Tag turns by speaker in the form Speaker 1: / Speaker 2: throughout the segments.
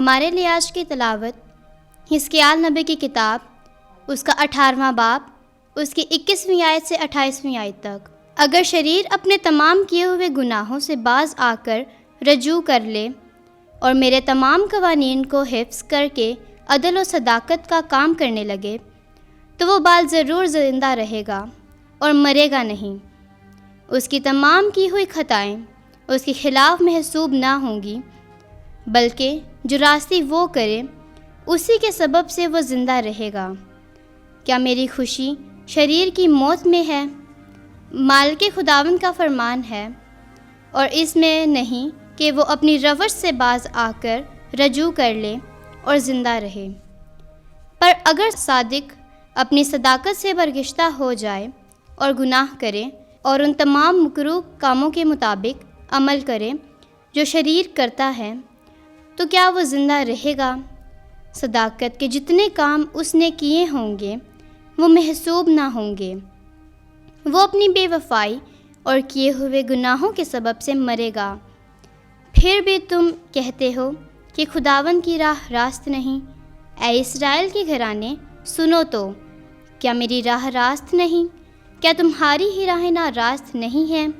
Speaker 1: हमारे लिए आज की तिलावत हिस्कियाल नबी की किताब, उसका 18वां बाब, उसकी 21वीं आयत से 28वीं आयत तक। अगर शरीर अपने तमाम किए हुए गुनाहों से बाज आकर रजू कर ले और मेरे तमाम कवानीन को हिफ्ज़ करके अदल और सदाकत का काम करने लगे, तो वो बाल ज़रूर ज़िंदा रहेगा और मरेगा नहीं। उसकी तमाम की हुई खताएं उसके खिलाफ महसूब ना होंगी, बल्कि जो रास्ते वो करे उसी के सबब से वो ज़िंदा रहेगा। क्या मेरी खुशी शरीर की मौत में है? माल के खुदावंद का फरमान है और इसमें नहीं कि वो अपनी रवश से बाज आकर रजू कर ले और ज़िंदा रहे। पर अगर सादिक अपनी सदाकत से बरगिश्ता हो जाए और गुनाह करे और उन तमाम मकरूह कामों के मुताबिक अमल करे जो शरीर करता है, तो क्या वो ज़िंदा रहेगा? सदाकत के जितने काम उसने किए होंगे वो महसूब ना होंगे। वो अपनी बेवफाई और किए हुए गुनाहों के सबब से मरेगा। फिर भी तुम कहते हो कि खुदावन की राह रास्त नहीं। ऐ इस्राएल के घराने, सुनो तो, क्या मेरी राह रास्त नहीं? क्या तुम्हारी ही राहें ना रास्त नहीं हैं?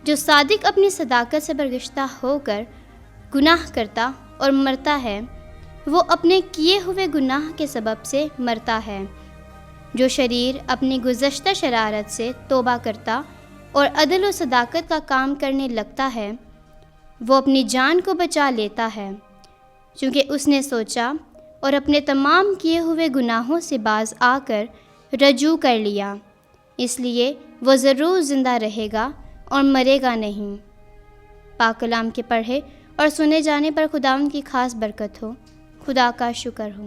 Speaker 1: जो सादिक अपनी सदाकत से बरगिश्ता होकर गुनाह करता और मरता है, वो अपने किए हुए गुनाह के सबब से मरता है। जो शरीर अपनी गुज़श्ता शरारत से तौबा करता और अदल और सदाकत का काम करने लगता है, वो अपनी जान को बचा लेता है, क्योंकि उसने सोचा और अपने तमाम किए हुए गुनाहों से बाज आकर रजू कर लिया। इसलिए वो ज़रूर ज़िंदा रहेगा और मरेगा नहीं। पाक कलाम के पढ़े और सुने जाने पर खुदावंद की खास बरकत हो। खुदा का शुक्र हो।